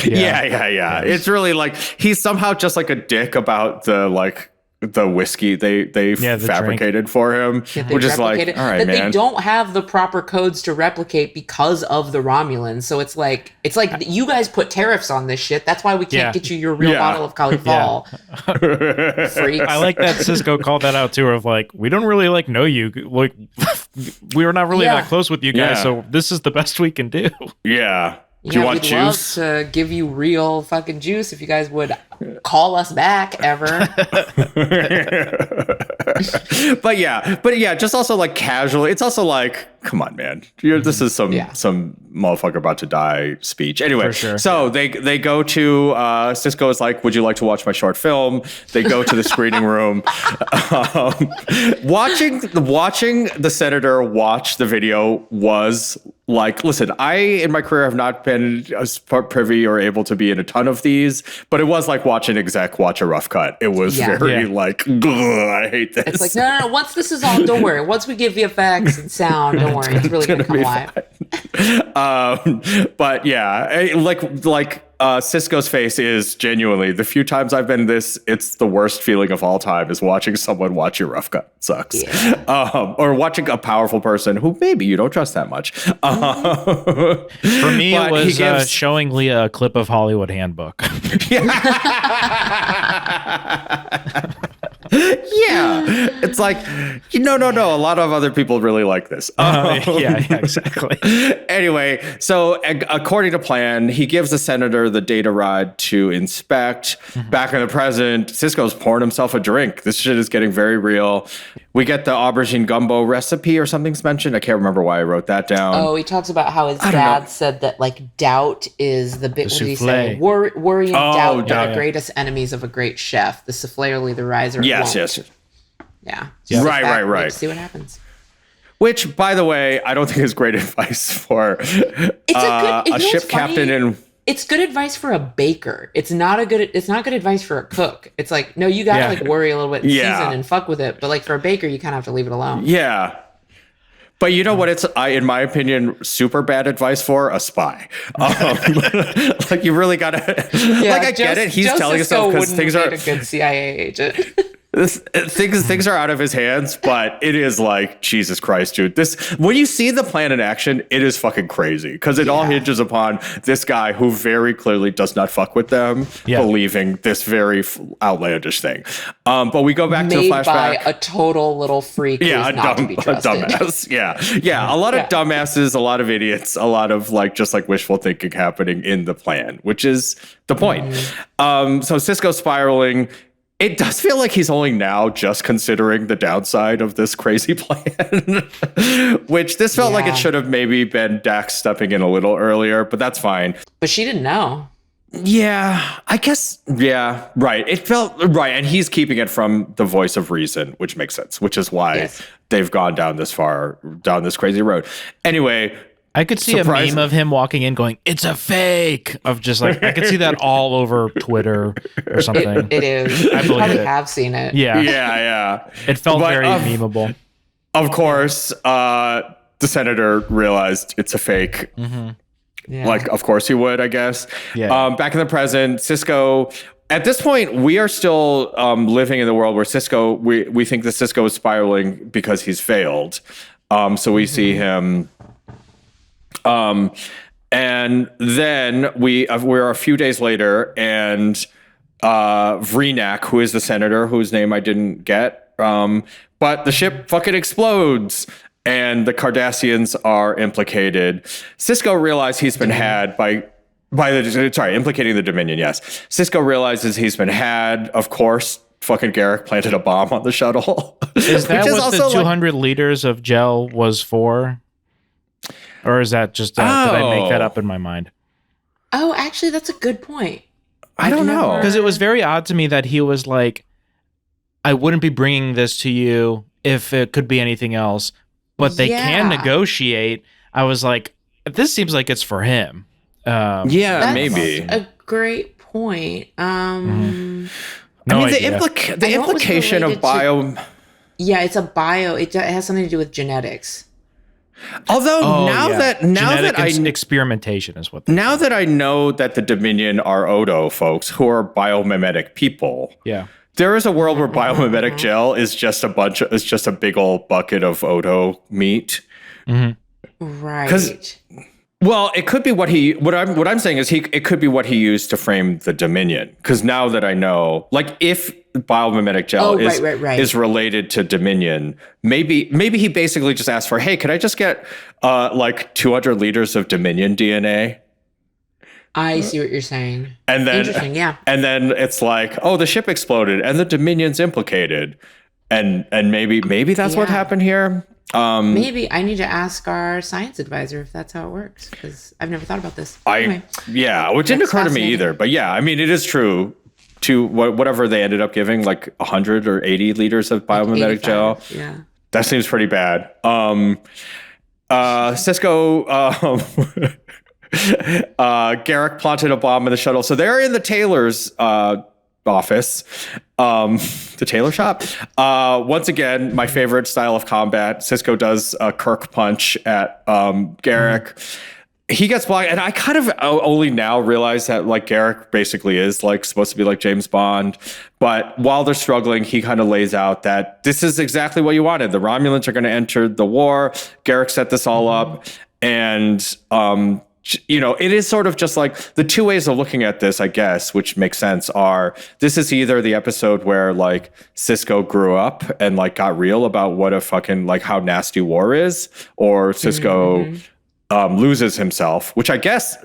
Speaker 2: Yeah. It's really like he's somehow just like a dick about the like the whiskey they fabricated
Speaker 3: drink
Speaker 2: for him, which is like, all right,
Speaker 1: that
Speaker 2: man.
Speaker 1: They don't have the proper codes to replicate because of the Romulans. So it's like you guys put tariffs on this shit. That's why we can't get you your real bottle of Califal. Freaks.
Speaker 3: I like that Sisko called that out too. Of like, we don't really like know you. Like, we are not really that close with you guys. So this is the best we can do.
Speaker 2: Yeah. Do you want juice?
Speaker 1: Love to give you real fucking juice if you guys would call us back ever.
Speaker 2: but yeah, just also like casually. It's also like, come on, man. This is some motherfucker about to die speech. Anyway, so they go to Sisko is like, would you like to watch my short film? They go to the screening room. Watching the senator watch the video was like, listen, I in my career have not been privy or able to be in a ton of these, but it was like watching exec watch a rough cut. It was very like, I hate this.
Speaker 1: It's like, no. Once this is all, don't worry. Once we give VFX and sound, don't worry. It's really going to come alive.
Speaker 2: But yeah, like Sisko's face is genuinely, the few times I've been this, it's the worst feeling of all time is watching someone watch your rough cut. It sucks. Or watching a powerful person who maybe you don't trust that much.
Speaker 3: For me, it was showing Leah a clip of Hollywood Handbook.
Speaker 2: Yeah, it's like, no. A lot of other people really like this.
Speaker 3: Exactly.
Speaker 2: Anyway, so according to plan, he gives the senator the data rod to inspect. Back in the present, Sisko's pouring himself a drink. This shit is getting very real. We get the aubergine gumbo recipe or something's mentioned. I can't remember why I wrote that down.
Speaker 1: Oh, he talks about how his dad said that like doubt is the big. What did he say? Worry and doubt are the greatest enemies of a great chef. The souffle will either rise or
Speaker 2: yes.
Speaker 1: Yeah.
Speaker 2: Right.
Speaker 1: See what happens.
Speaker 2: Which, by the way, I don't think is great advice for a ship captain. And
Speaker 1: it's good advice for a baker. It's not good advice for a cook. It's like, no, you gotta like worry a little bit, season and fuck with it. But like for a baker, you kind of have to leave it alone.
Speaker 2: Yeah. But you know what? It's, in my opinion, super bad advice for a spy. Like you really gotta. Like I get it. He's telling himself because things are
Speaker 1: a good CIA agent.
Speaker 2: Things are out of his hands, but it is like, Jesus Christ, dude. When you see the plan in action, it is fucking crazy because it all hinges upon this guy who very clearly does not fuck with them, believing this very outlandish thing. But we go back to the flashback. By
Speaker 1: a total little freak.
Speaker 2: Yeah, a dumbass. Yeah. A lot of dumbasses, a lot of idiots, a lot of like just like wishful thinking happening in the plan, which is the point. So Sisko's spiraling. It does feel like he's only now just considering the downside of this crazy plan, which this felt like it should have maybe been Dax stepping in a little earlier, but that's fine.
Speaker 1: But she didn't know.
Speaker 2: Yeah, I guess. Yeah, right. It felt right. And he's keeping it from the voice of reason, which makes sense, which is why they've gone down this crazy road. Anyway,
Speaker 3: I could see a meme of him walking in going, "It's a fake," of just like, I could see that all over Twitter or something.
Speaker 1: It is. I probably have seen it.
Speaker 2: Yeah.
Speaker 3: It felt very memeable.
Speaker 2: Of course, the senator realized it's a fake. Yeah. Like, of course he would, I guess. Yeah. Back in the present, Sisko. At this point, we are still living in the world where Sisko. We think that Sisko is spiraling because he's failed. So we see him. And then we're a few days later, and Vreenak, who is the senator, whose name I didn't get, but the ship fucking explodes, and the Cardassians are implicated. Sisko realizes he's been had implicating the Dominion. Yes, Sisko realizes he's been had. Of course, fucking Garrick planted a bomb on the shuttle.
Speaker 3: Is that what the 200 liters of gel was for? Or is that just, did I make that up in my mind?
Speaker 1: Oh, actually, that's a good point.
Speaker 2: I don't know.
Speaker 3: Because it was very odd to me that he was like, I wouldn't be bringing this to you if it could be anything else, but they can negotiate. I was like, this seems like it's for him.
Speaker 2: That's maybe.
Speaker 1: A great point.
Speaker 2: The implication of bio...
Speaker 1: Yeah, it's a bio. It has something to do with genetics.
Speaker 2: Although
Speaker 3: experimentation is what.
Speaker 2: Now that I know that the Dominion are Odo folks who are biomimetic people, there is a world where biomimetic gel is just a big old bucket of Odo meat.
Speaker 1: Right.
Speaker 2: Well, it could be what I'm saying is it could be what he used to frame the Dominion. Because now that I know, like, if biomimetic gel is related to Dominion, maybe he basically just asked for, hey, could I just get like 200 liters of Dominion DNA?
Speaker 1: I see what you're saying.
Speaker 2: And then,
Speaker 1: interesting, yeah.
Speaker 2: And then it's like, oh, the ship exploded and the Dominion's implicated, and maybe that's what happened here.
Speaker 1: Maybe I need to ask our science advisor if that's how it works, because I've never thought about this. Anyway,
Speaker 2: which didn't occur to me either. But yeah, I mean, it is true. To whatever they ended up giving, like 100 or 80 liters of biomimetic gel.
Speaker 1: Yeah,
Speaker 2: that seems pretty bad. Sisko. Garak planted a bomb in the shuttle. So they're in the tailor's office, the tailor shop. Once again, my favorite style of combat. Sisko does a Kirk punch at Garak. He gets blocked, and I kind of only now realize that like Garak basically is like supposed to be like James Bond. But while they're struggling, he kind of lays out that this is exactly what you wanted. The Romulans are going to enter the war. Garak set this all up, and it is sort of just like the two ways of looking at this, I guess, which makes sense, are this is either the episode where like Sisko grew up and like got real about what a fucking like how nasty war is, or Sisko loses himself, which I guess,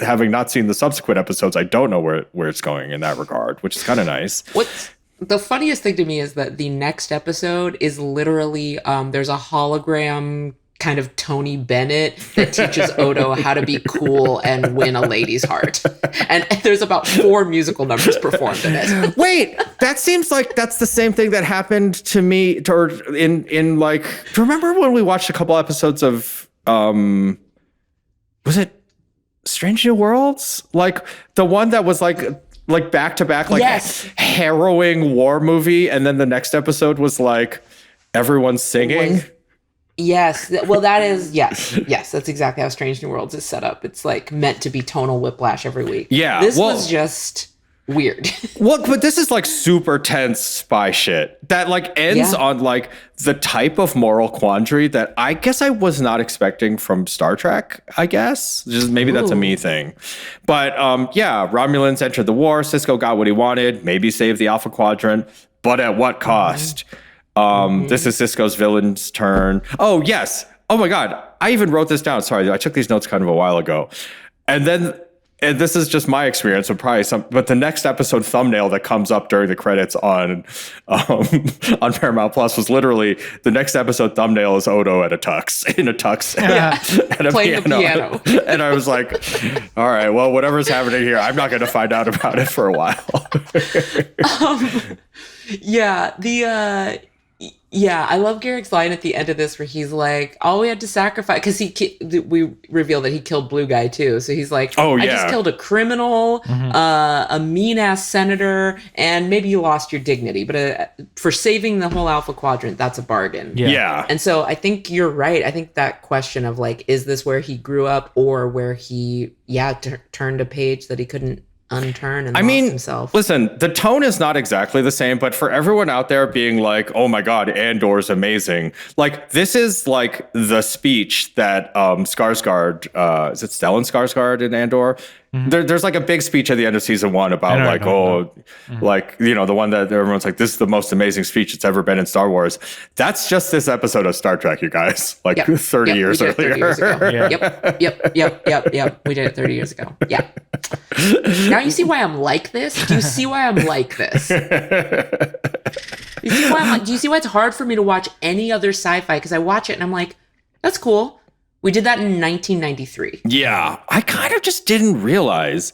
Speaker 2: having not seen the subsequent episodes, I don't know where it's going in that regard, which is kind of nice.
Speaker 1: What's the funniest thing to me is that the next episode is literally there's a hologram kind of Tony Bennett that teaches Odo how to be cool and win a lady's heart. And there's about 4 musical numbers performed in it.
Speaker 2: Wait, that seems like that's the same thing that happened to me in like, do you remember when we watched a couple episodes of was it Strange New Worlds? Like the one that was like back to back, like harrowing war movie, and then the next episode was like everyone's singing.
Speaker 1: Yes. Well, that is, yes, that's exactly how Strange New Worlds is set up. It's like meant to be tonal whiplash every week.
Speaker 2: Yeah.
Speaker 1: This was just weird.
Speaker 2: Well, but this is like super tense spy shit that like ends on like the type of moral quandary that I guess I was not expecting from Star Trek, I guess. Just maybe that's a me thing. But Romulans entered the war. Sisko got what he wanted, maybe saved the Alpha Quadrant, but at what cost? This is Sisko's villain's turn. Oh, yes. Oh, my God. I even wrote this down. Sorry, I took these notes kind of a while ago. And this is just my experience, but the next episode thumbnail that comes up during the credits on Paramount Plus was literally the next episode thumbnail is Odo in a tux at a
Speaker 1: playing
Speaker 2: piano. The piano. And I was like, all right, well, whatever's happening here, I'm not going to find out about it for a while.
Speaker 1: I love Garak's line at the end of this where he's like, all we had to sacrifice, because we reveal that he killed Blue Guy too. So he's like, I just killed a criminal, a mean ass senator, and maybe you lost your dignity. But for saving the whole Alpha Quadrant, that's a bargain.
Speaker 2: Yeah.
Speaker 1: And so I think you're right. I think that question of like, is this where he grew up or where he, turned a page that he couldn't unturn and lost himself.
Speaker 2: Listen, the tone is not exactly the same, but for everyone out there being like, oh my God, Andor's amazing. Like, this is like the speech that Skarsgård, is it Stellan Skarsgård in Andor? There's like a big speech at the end of season 1 about the one that everyone's like, this is the most amazing speech that's ever been in Star Wars. That's just this episode of Star Trek, you guys. Like 30 years earlier.
Speaker 1: 30 years ago. Yep. We did it 30 years ago. Yeah. Now you see why I'm like this? Do you see why I'm like this? Do you see why it's hard for me to watch any other sci-fi? Because I watch it and I'm like, that's cool. We did that in 1993.
Speaker 2: Yeah, I kind of just didn't realize.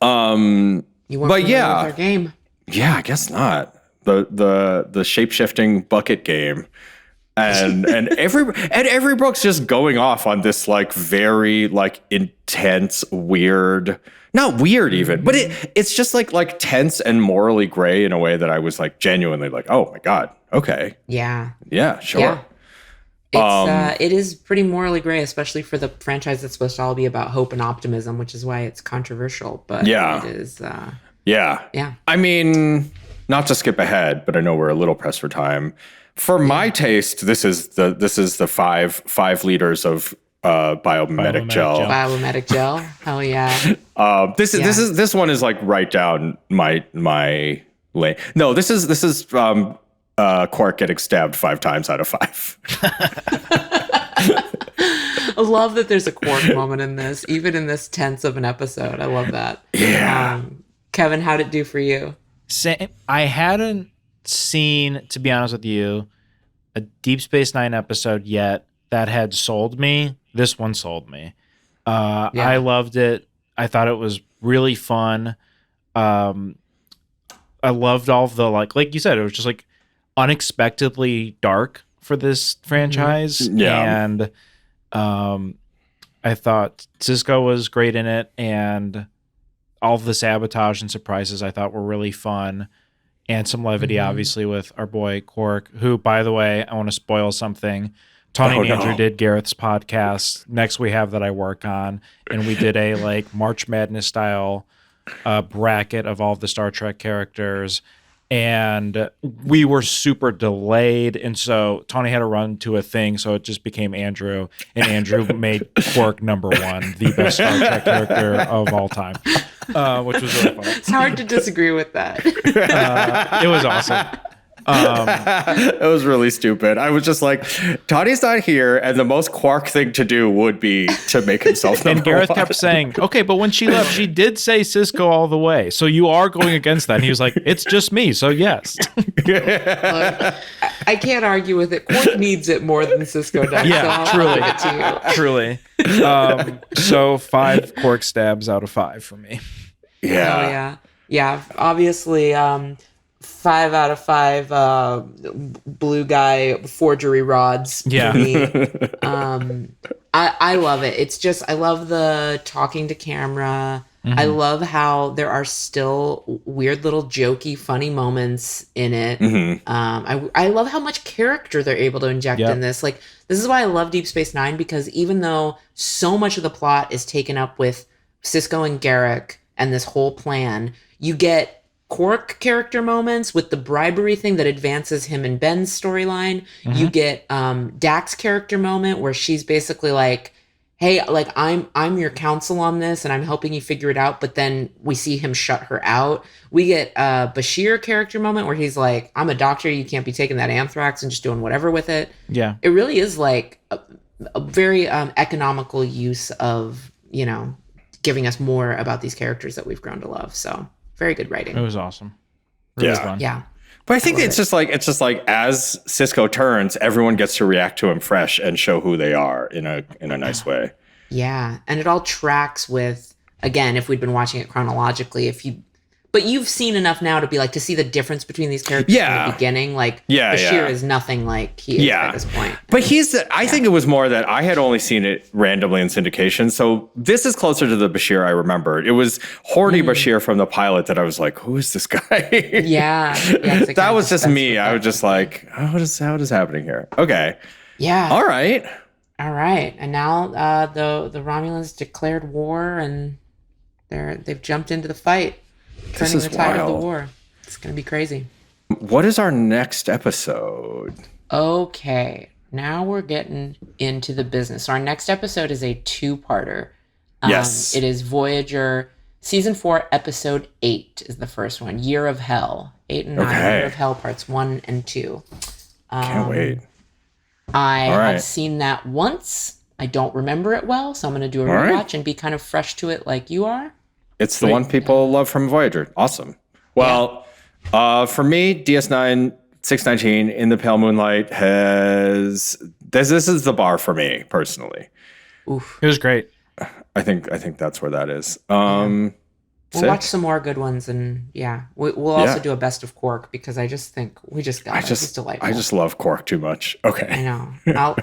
Speaker 1: You weren't familiar with our game.
Speaker 2: Yeah, I guess not. The shape-shifting bucket game. And every book's just going off on this like very like intense, weird, not weird even, but it's just like tense and morally gray in a way that I was like genuinely like, oh my God, okay.
Speaker 1: Yeah,
Speaker 2: sure.
Speaker 1: Yeah. It is pretty morally gray, especially for the franchise that's supposed to all be about hope and optimism, which is why it's controversial. But it is. Yeah.
Speaker 2: I mean, not to skip ahead, but I know we're a little pressed for time. For my taste, this is the five liters of biomimetic gel.
Speaker 1: Biomimetic gel. Hell yeah.
Speaker 2: This one is like right down my lane. No, this is Quark getting stabbed 5 times out of 5.
Speaker 1: I love that there's a Quark moment in this, even in this tense of an episode. I love that.
Speaker 2: Yeah.
Speaker 1: Kevin, how'd it do for you?
Speaker 3: Same. I hadn't seen, to be honest with you, a Deep Space Nine episode yet that had sold me. This one sold me. I loved it. I thought it was really fun. I loved all the like you said, it was just like unexpectedly dark for this franchise.
Speaker 2: Mm-hmm. Yeah.
Speaker 3: And I thought Sisko was great in it, and all of the sabotage and surprises I thought were really fun. And some levity, obviously, with our boy Quark, who, by the way, I want to spoil something. Tawny and Andrew did Gareth's podcast. Next we have that I work on, and we did a like March Madness style bracket of all of the Star Trek characters, and we were super delayed, and so Tawny had to run to a thing, so it just became Andrew, and Andrew made Quark number 1, the best Star Trek character of all time, which was really fun.
Speaker 1: It's hard to disagree with that.
Speaker 3: It was awesome.
Speaker 2: It was really stupid. I was just like, Tawny's not here, and the most Quark thing to do would be to make himself number
Speaker 3: And Gareth
Speaker 2: 1.
Speaker 3: kept saying, okay, but when she left, she did say Sisko all the way. So you are going against that. And he was like, it's just me. So yes.
Speaker 1: Look, I can't argue with it. Quark needs it more than Sisko does.
Speaker 3: Yeah,
Speaker 1: so I'll give it to you.
Speaker 3: Truly. So 5 Quark stabs out of 5 for me.
Speaker 2: Yeah.
Speaker 1: Yeah. Obviously, 5 out of 5 blue guy forgery rods for me. I love it. It's just, I love the talking to camera. Mm-hmm. I love how there are still weird little jokey, funny moments in it. Mm-hmm. I love how much character they're able to inject in this. Like, this is why I love Deep Space Nine, because even though so much of the plot is taken up with Sisko and Garrick and this whole plan, you get Quark character moments with the bribery thing that advances him and Ben's storyline. Mm-hmm. You get Dak's character moment where she's basically like, hey, like I'm your counsel on this and I'm helping you figure it out, but then we see him shut her out. We get Bashir character moment where he's like, I'm a doctor, you can't be taking that anthrax and just doing whatever with it. Yeah. It really is like a very economical use of, giving us more about these characters that we've grown to love. So very good writing.
Speaker 3: It was awesome. Really fun.
Speaker 1: Yeah.
Speaker 2: But I think it's just like as Sisko turns, everyone gets to react to him fresh and show who they are in a nice way.
Speaker 1: Yeah, and it all tracks with, again, if we'd been watching it chronologically, but you've seen enough now to be like, to see the difference between these characters from the beginning. Like, Bashir is nothing like he is at this point.
Speaker 2: But I think it was more that I had only seen it randomly in syndication. So this is closer to the Bashir I remembered. It was horny Bashir from the pilot that I was like, who is this guy?
Speaker 1: Yeah.
Speaker 2: That was just me. I was just like, what is happening here? Okay.
Speaker 1: Yeah.
Speaker 2: All right.
Speaker 1: And now the Romulans declared war, and they've jumped into the fight. Turning the tide of the war. It's going to be crazy.
Speaker 2: What is our next episode?
Speaker 1: Okay. Now we're getting into the business. So our next episode is a 2-parter.
Speaker 2: Yes.
Speaker 1: It is Voyager Season 4, Episode 8 is the first one. Year of Hell. 8 and 9, Year of Hell, Parts 1 and 2.
Speaker 2: Can't wait.
Speaker 1: I have seen that once. I don't remember it well, so I'm going to do a rewatch and be kind of fresh to it like you are.
Speaker 2: It's the one people love from Voyager. Awesome. Well, for me, DS9 619 in the Pale Moonlight has this is the bar for me personally.
Speaker 3: Oof. It was great.
Speaker 2: I think that's where that is.
Speaker 1: We'll watch some more good ones, and we'll also do a best of Quark, because I just think we just got it. It's delightful.
Speaker 2: I just love Quark too much. Okay.
Speaker 1: I know.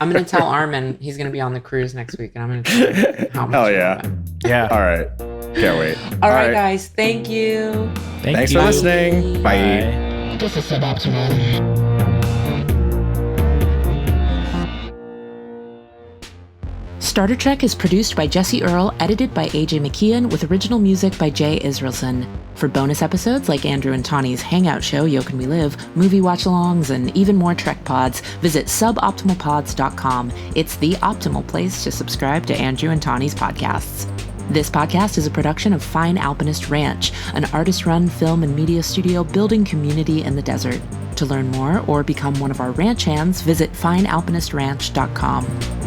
Speaker 1: I'm going to tell Armin he's going to be on the cruise next week, and I'm going to tell him how much.
Speaker 2: Hell yeah.
Speaker 3: Yeah.
Speaker 2: All right. Can't wait.
Speaker 1: All right, guys. Thank you.
Speaker 2: Thanks for listening. Bye.
Speaker 4: This is suboptimal.
Speaker 1: Starter Trek is produced by Jesse Earl, edited by AJ McKeon, with original music by Jay Israelson. For bonus episodes like Andrew and Tawny's Hangout Show, Yo Can We Live, movie watch-alongs, and even more Trek pods, visit suboptimalpods.com. It's the optimal place to subscribe to Andrew and Tawny's podcasts. This podcast is a production of Fine Alpinist Ranch, an artist-run film and media studio building community in the desert. To learn more or become one of our ranch hands, visit finealpinistranch.com.